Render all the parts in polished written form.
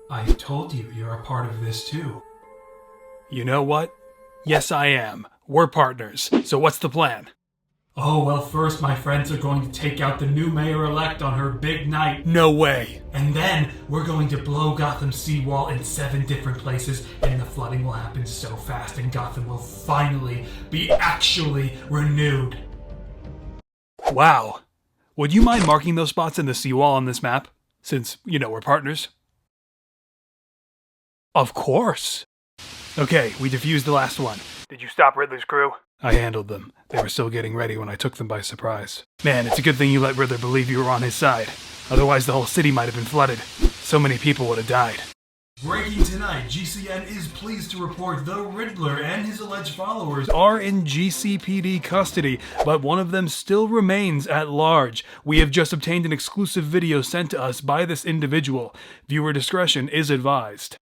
I told you you're a part of this too. You know what? Yes, I am. We're partners. So what's the plan? Oh, well, first my friends are going to take out the new mayor-elect on her big night. No way. And then we're going to blow Gotham's seawall in 7 different places, and the flooding will happen so fast, and Gotham will finally be actually renewed. Wow. Would you mind marking those spots in the seawall on this map? Since, we're partners. Of course. Okay, we defused the last one. Did you stop Riddler's crew? I handled them. They were still getting ready when I took them by surprise. Man, it's a good thing you let Riddler believe you were on his side. Otherwise, the whole city might have been flooded. So many people would have died. Breaking tonight, GCN is pleased to report the Riddler and his alleged followers are in GCPD custody, but one of them still remains at large. We have just obtained an exclusive video sent to us by this individual. Viewer discretion is advised.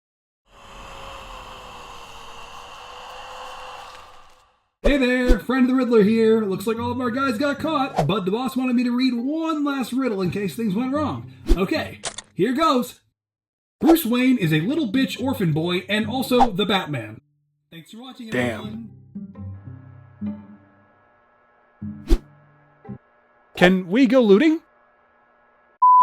Hey there, friend of the Riddler here. Looks like all of our guys got caught, but the boss wanted me to read one last riddle in case things went wrong. Okay, here goes. Bruce Wayne is a little bitch orphan boy and also the Batman. Thanks for watching, everyone. Can we go looting?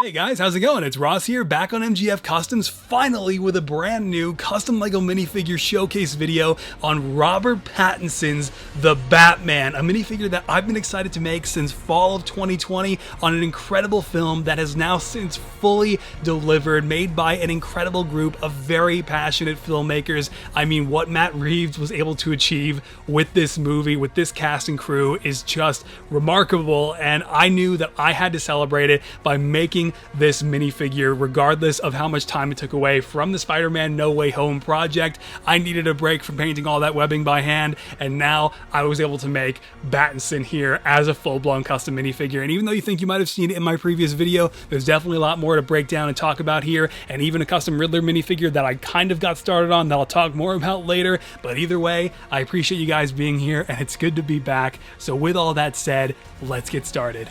Hey guys, how's it going? It's Ross here, back on MGF Customs, finally with a brand new custom LEGO minifigure showcase video on Robert Pattinson's The Batman, a minifigure that I've been excited to make since fall of 2020 on an incredible film that has now since fully delivered, made by an incredible group of very passionate filmmakers. I mean, what Matt Reeves was able to achieve with this movie, with this cast and crew, is just remarkable, and I knew that I had to celebrate it by making this minifigure regardless of how much time it took away from the Spider-Man No Way Home project. I needed a break from painting all that webbing by hand, and now I was able to make Battinson here as a full-blown custom minifigure. And even though you think you might have seen it in my previous video, there's definitely a lot more to break down and talk about here, and even a custom Riddler minifigure that I kind of got started on that I'll talk more about later. But either way, I appreciate you guys being here, and it's good to be back. So with all that said, let's get started.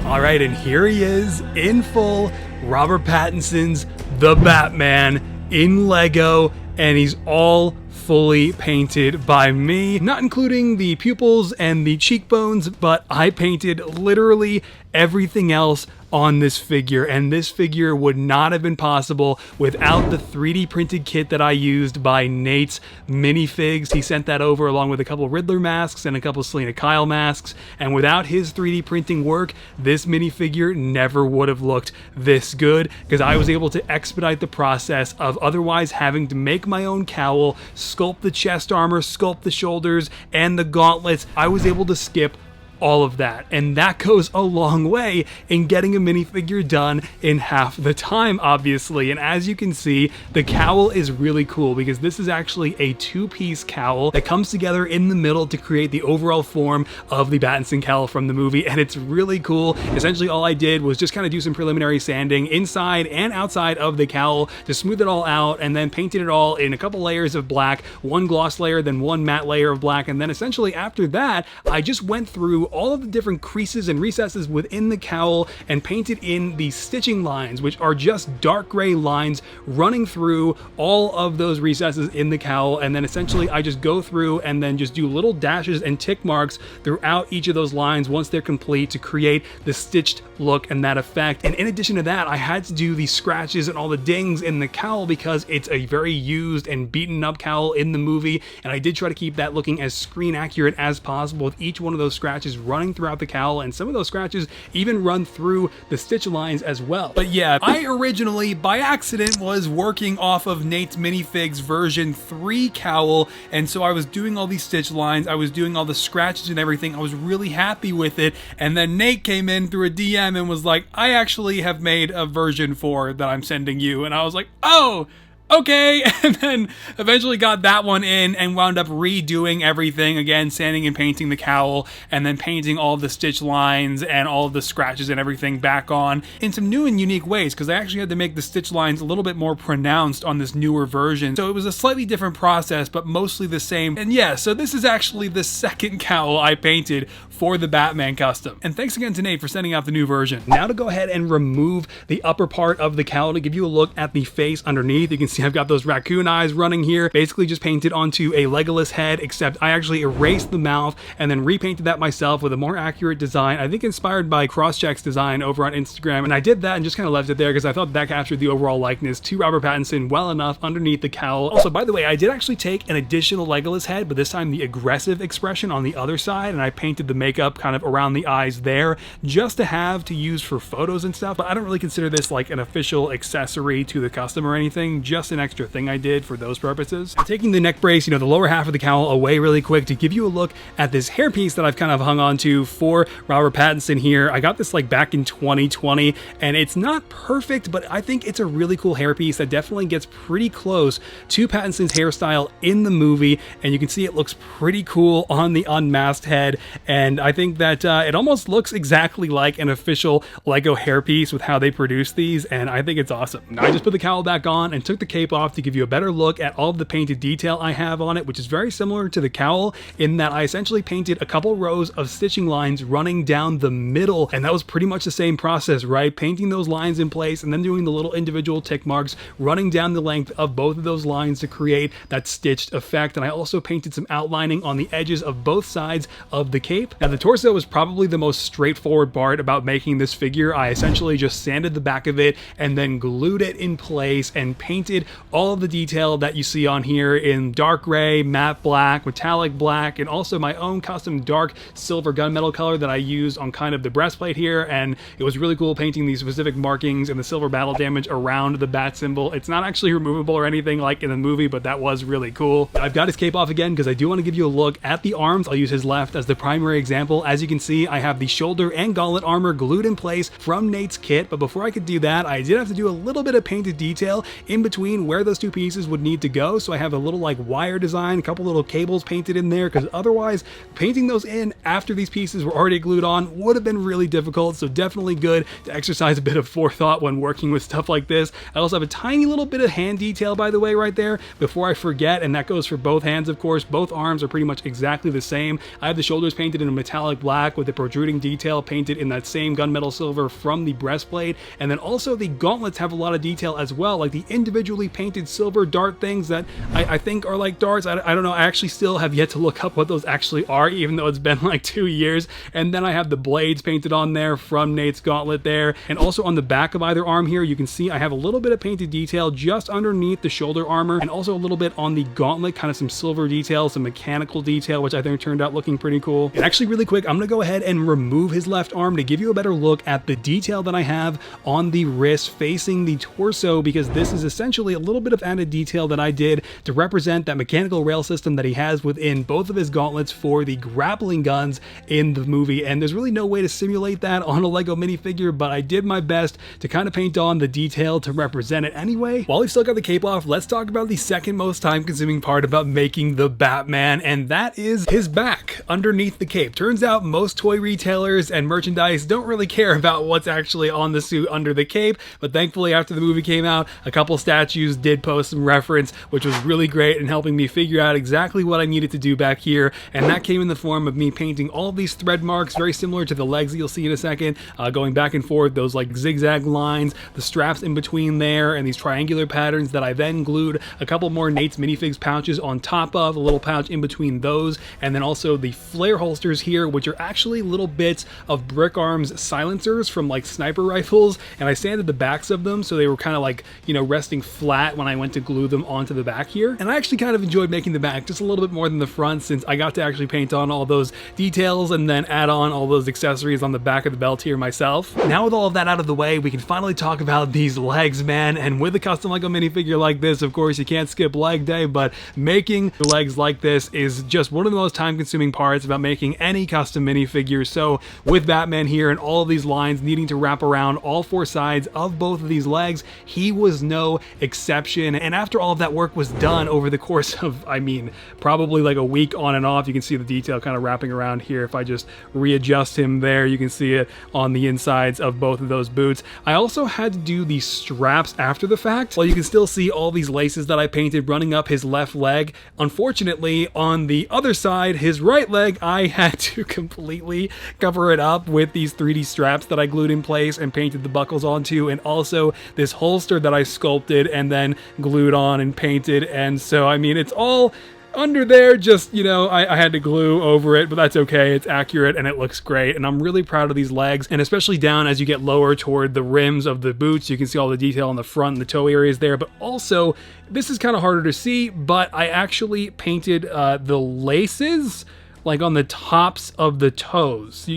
Alright, and here he is, in full, Robert Pattinson's The Batman in LEGO, and he's all fully painted by me, not including the pupils and the cheekbones, but I painted literally everything else on this figure, and this figure would not have been possible without the 3D printed kit that I used by Nate's Minifigs. He sent that over along with a couple Riddler masks and a couple Selena Kyle masks, and without his 3D printing work, this minifigure never would have looked this good, because I was able to expedite the process of otherwise having to make my own cowl, sculpt the chest armor, sculpt the shoulders, and the gauntlets. I was able to skip all of that, and that goes a long way in getting a minifigure done in half the time, obviously. And as you can see, the cowl is really cool because this is actually a 2-piece cowl that comes together in the middle to create the overall form of the Pattinson cowl from the movie, and it's really cool. Essentially all I did was just kind of do some preliminary sanding inside and outside of the cowl to smooth it all out, and then painted it all in a couple layers of black, one gloss layer, then one matte layer of black, and then essentially after that I just went through all of the different creases and recesses within the cowl and painted in the stitching lines, which are just dark gray lines running through all of those recesses in the cowl. And then essentially I just go through and then just do little dashes and tick marks throughout each of those lines once they're complete to create the stitched look and that effect. And in addition to that, I had to do the scratches and all the dings in the cowl because it's a very used and beaten up cowl in the movie, and I did try to keep that looking as screen accurate as possible with each one of those scratches running throughout the cowl, and some of those scratches even run through the stitch lines as well. But yeah, I originally by accident was working off of Nate's Minifigs version 3 cowl, and so I was doing all these stitch lines, I was doing all the scratches and everything. I was really happy with it, and then Nate came in through a DM and was like, I actually have made a version 4 that I'm sending you, and I was like, oh, okay, and then eventually got that one in and wound up redoing everything again, sanding and painting the cowl, and then painting all of the stitch lines and all of the scratches and everything back on in some new and unique ways, because I actually had to make the stitch lines a little bit more pronounced on this newer version. So it was a slightly different process, but mostly the same. And yeah, so this is actually the second cowl I painted for the Batman custom. And thanks again to Nate for sending out the new version. Now to go ahead and remove the upper part of the cowl to give you a look at the face underneath. You can see I've got those raccoon eyes running here, basically just painted onto a Legolas head, except I actually erased the mouth and then repainted that myself with a more accurate design, I think inspired by Crosscheck's design over on Instagram. And I did that and just kind of left it there because I thought that captured the overall likeness to Robert Pattinson well enough underneath the cowl. Also, by the way, I did actually take an additional Legolas head, but this time the aggressive expression on the other side, and I painted the makeup kind of around the eyes there just to have to use for photos and stuff. But I don't really consider this like an official accessory to the custom or anything, just an extra thing I did for those purposes. Taking the neck brace, you know, the lower half of the cowl away really quick to give you a look at this hairpiece that I've kind of hung on to for Robert Pattinson here. I got this like back in 2020 and it's not perfect, but I think it's a really cool hairpiece that definitely gets pretty close to Pattinson's hairstyle in the movie, and you can see it looks pretty cool on the unmasked head, and I think that it almost looks exactly like an official Lego hairpiece with how they produce these, and I think it's awesome. Now, I just put the cowl back on and took the cape off to give you a better look at all of the painted detail I have on it, which is very similar to the cowl in that I essentially painted a couple rows of stitching lines running down the middle, and that was pretty much the same process, right? Painting those lines in place and then doing the little individual tick marks running down the length of both of those lines to create that stitched effect. And I also painted some outlining on the edges of both sides of the cape. Now, the torso was probably the most straightforward part about making this figure. I essentially just sanded the back of it and then glued it in place and painted all of the detail that you see on here in dark gray, matte black, metallic black, and also my own custom dark silver gunmetal color that I used on kind of the breastplate here. And it was really cool painting these specific markings and the silver battle damage around the bat symbol. It's not actually removable or anything like in the movie, but that was really cool. I've got his cape off again because I do want to give you a look at the arms. I'll use his left as the primary example. As you can see, I have the shoulder and gauntlet armor glued in place from Nate's kit, but before I could do that, I did have to do a little bit of painted detail in between where those two pieces would need to go. So I have a little like wire design, a couple little cables painted in there, because otherwise painting those in after these pieces were already glued on would have been really difficult. So definitely good to exercise a bit of forethought when working with stuff like this. I also have a tiny little bit of hand detail, by the way, right there before I forget, and that goes for both hands, of course. Both arms are pretty much exactly the same. I have the shoulders painted in a metallic black with the protruding detail painted in that same gunmetal silver from the breastplate, and then also the gauntlets have a lot of detail as well, like the individually painted silver dart things that I think are like darts. I don't know, I actually still have yet to look up what those actually are, even though it's been like 2 years. And then I have the blades painted on there from Nate's gauntlet there, and also on the back of either arm here you can see I have a little bit of painted detail just underneath the shoulder armor, and also a little bit on the gauntlet, kind of some silver detail, some mechanical detail, which I think turned out looking pretty cool. And actually really quick, I'm gonna go ahead and remove his left arm to give you a better look at the detail that I have on the wrist facing the torso, because this is essentially a little bit of added detail that I did to represent that mechanical rail system that he has within both of his gauntlets for the grappling guns in the movie. And there's really no way to simulate that on a Lego minifigure, but I did my best to kind of paint on the detail to represent it anyway. While we've still got the cape off, let's talk about the second most time consuming part about making the Batman, and that is his back underneath the cape. Turns out most toy retailers and merchandise don't really care about what's actually on the suit under the cape, but thankfully after the movie came out, a couple statues did post some reference, which was really great in helping me figure out exactly what I needed to do back here. And that came in the form of me painting all of these thread marks, very similar to the legs that you'll see in a second, going back and forth, those like zigzag lines, the straps in between there, and these triangular patterns that I then glued a couple more Nate's Minifigs pouches on top of, a little pouch in between those, and then also the flare holsters here, which are actually little bits of Brick Arms silencers from like sniper rifles, and I sanded the backs of them so they were kind of like, you know, resting flat when I went to glue them onto the back here. And I actually kind of enjoyed making the back just a little bit more than the front, since I got to actually paint on all those details and then add on all those accessories on the back of the belt here myself. Now with all of that out of the way, we can finally talk about these legs, man. And with a custom Lego minifigure like this, of course, you can't skip leg day, but making the legs like this is just one of the most time-consuming parts about making any custom minifigure. So with Batman here and all of these lines needing to wrap around all four sides of both of these legs, he was no exception. exception. And after all of that work was done over the course of, I mean, probably like a week on and off, you can see the detail kind of wrapping around here. If I just readjust him there, you can see it on the insides of both of those boots. I also had to do the straps after the fact. Well, you can still see all these laces that I painted running up his left leg. Unfortunately, on the other side, his right leg, I had to completely cover it up with these 3D straps that I glued in place and painted the buckles onto, and also this holster that I sculpted and then glued on and painted. And so, I mean, it's all under there, just, you know, I had to glue over it, but that's okay. It's accurate and it looks great, and I'm really proud of these legs. And especially down as you get lower toward the rims of the boots, you can see all the detail on the front and the toe areas there. But also, this is kind of harder to see, but I actually painted the laces like on the tops of the toes.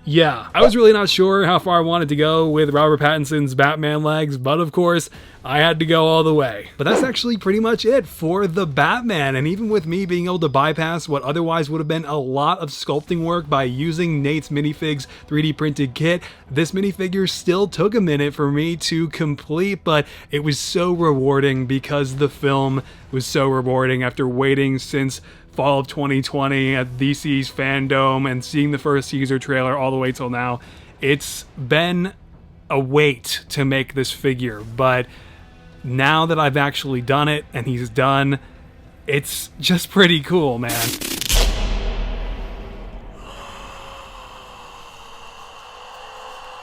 Yeah, I was really not sure how far I wanted to go with Robert Pattinson's Batman legs, but of course, I had to go all the way. But that's actually pretty much it for the Batman, and even with me being able to bypass what otherwise would have been a lot of sculpting work by using Nate's Minifigs 3D printed kit, this minifigure still took a minute for me to complete, but it was so rewarding because the film was so rewarding after waiting since fall of 2020 at DC's Fandom and seeing the first teaser trailer all the way till now. It's been a wait to make this figure, but now that I've actually done it and he's done, it's just pretty cool, man.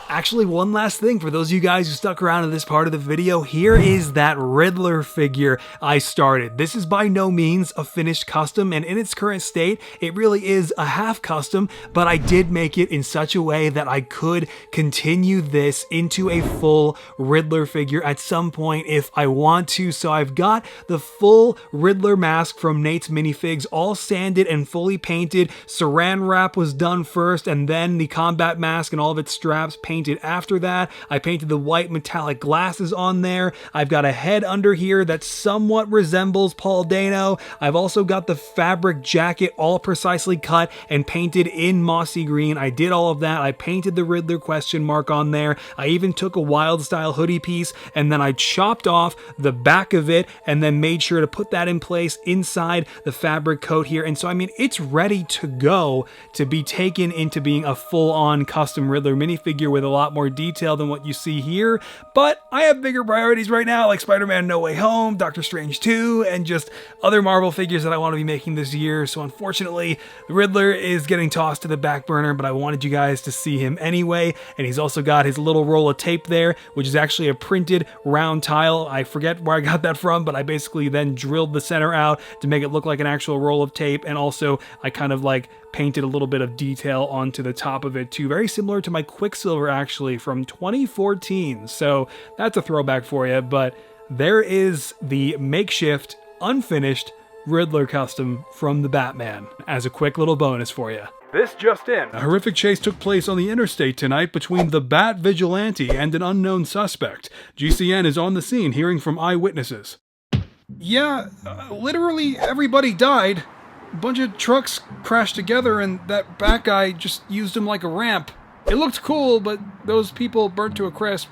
Actually, one last thing for those of you guys who stuck around to this part of the video, here is that Riddler figure I started. This is by no means a finished custom, and in its current state, it really is a half custom, but I did make it in such a way that I could continue this into a full Riddler figure at some point if I want to. So I've got the full Riddler mask from Nate's Minifigs all sanded and fully painted. Saran wrap was done first, and then the combat mask and all of its straps painted after that. I painted the white metallic glasses on there. I've got a head under here that somewhat resembles Paul Dano. I've also got the fabric jacket all precisely cut and painted in mossy green. I did all of that. I painted the Riddler question mark on there. I even took a wild style hoodie piece and then I chopped off the back of it and then made sure to put that in place inside the fabric coat here. And so, I mean, it's ready to go to be taken into being a full-on custom Riddler minifigure with a lot more detail than what you see here, but I have bigger priorities right now, like Spider-Man No Way Home, Doctor Strange 2, and just other Marvel figures that I want to be making this year. So unfortunately, the Riddler is getting tossed to the back burner, but I wanted you guys to see him anyway. And he's also got his little roll of tape there, which is actually a printed round tile. I forget where I got that from, but I basically then drilled the center out to make it look like an actual roll of tape, and also I kind of like painted a little bit of detail onto the top of it too, very similar to my Quicksilver actually from 2014. So that's a throwback for you, but there is the makeshift, unfinished Riddler custom from the Batman as a quick little bonus for you. This just in. A horrific chase took place on the interstate tonight between the Bat Vigilante and an unknown suspect. GCN is on the scene hearing from eyewitnesses. Yeah, literally everybody died. A bunch of trucks crashed together and that Bat guy just used him like a ramp. It looked cool, but those people burnt to a crisp.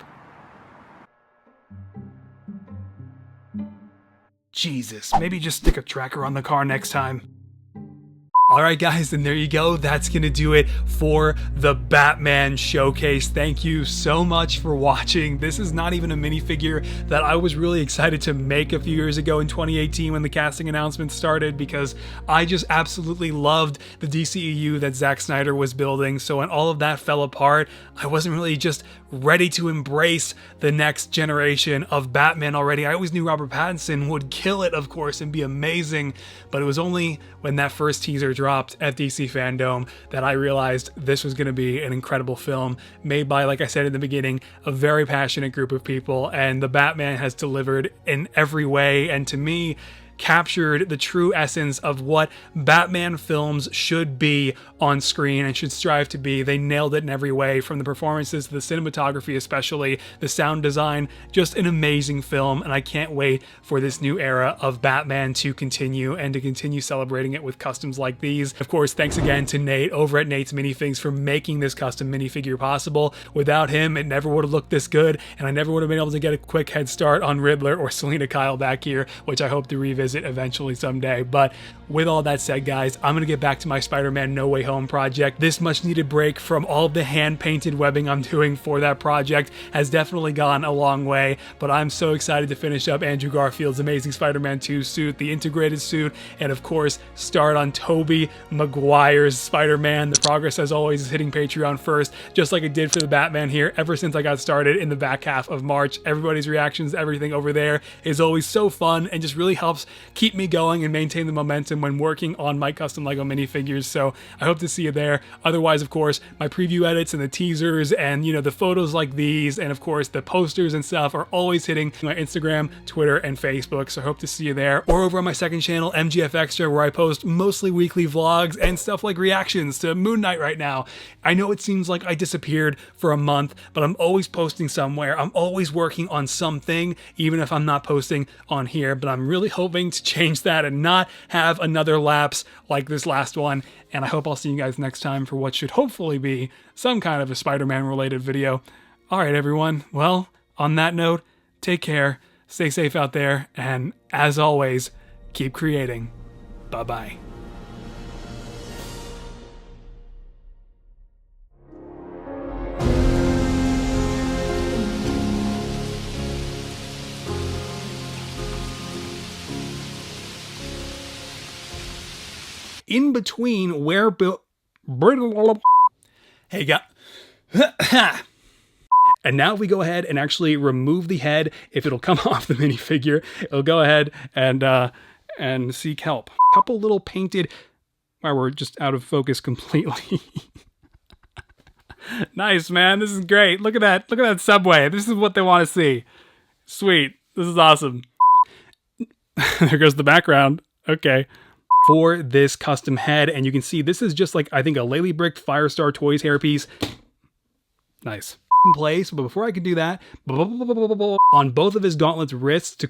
Jesus, maybe just stick a tracker on the car next time. Alright guys, and there you go. That's gonna do it for the Batman showcase. Thank you so much for watching. This is not even a minifigure that I was really excited to make a few years ago in 2018 when the casting announcements started, because I just absolutely loved the DCEU that Zack Snyder was building. So when all of that fell apart, I wasn't really just ready to embrace the next generation of Batman already. I always knew Robert Pattinson would kill it, of course, and be amazing, but it was only when that first teaser dropped at DC Fandom that I realized this was going to be an incredible film made by, like I said in the beginning, a very passionate group of people, and the Batman has delivered in every way. And to me, captured the true essence of what Batman films should be on screen and should strive to be. They nailed it in every way, from the performances to the cinematography, especially the sound design. Just an amazing film, and I can't wait for this new era of Batman to continue and to continue celebrating it with customs like these. Of course, thanks again to Nate over at Nate's Minifigs for making this custom minifigure possible. Without him, it never would have looked this good, and I never would have been able to get a quick head start on Riddler or Selena Kyle back here, which I hope to revisit eventually someday. But with all that said, guys, I'm gonna get back to my Spider-Man No Way Home project. This much needed break from all of the hand-painted webbing I'm doing for that project has definitely gone a long way, but I'm so excited to finish up Andrew Garfield's Amazing Spider-Man 2 suit, the integrated suit, and of course, start on Tobey Maguire's Spider-Man. The progress, as always, is hitting Patreon first, just like it did for the Batman here ever since I got started in the back half of March. Everybody's reactions, everything over there is always so fun and just really helps keep me going and maintain the momentum when working on my custom Lego minifigures, so I hope to see you there. Otherwise, of course, my preview edits and the teasers and, you know, the photos like these and, of course, the posters and stuff are always hitting my Instagram, Twitter, and Facebook, so I hope to see you there. Or over on my second channel, MGF Extra, where I post mostly weekly vlogs and stuff like reactions to Moon Knight right now. I know it seems like I disappeared for a month, but I'm always posting somewhere. I'm always working on something, even if I'm not posting on here, but I'm really hoping to change that and not have another lapse like this last one. And I hope I'll see you guys next time for what should hopefully be some kind of a Spider-Man related video. All right, everyone. Well, on that note, take care, stay safe out there, and as always, keep creating. Bye-bye. In between where hey, and now if we go ahead and actually remove the head, if it'll come off the minifigure, it'll go ahead and seek help. A couple little painted, wow, we're just out of focus completely. Nice, man. This is great. Look at that. Look at that subway. This is what they want to see. Sweet. This is awesome. There goes the background. Okay. For this custom head, and you can see this is just like, I think, a Lely Brick Firestar Toys hairpiece. Nice. In place, but before I can do that, on both of his gauntlets wrists to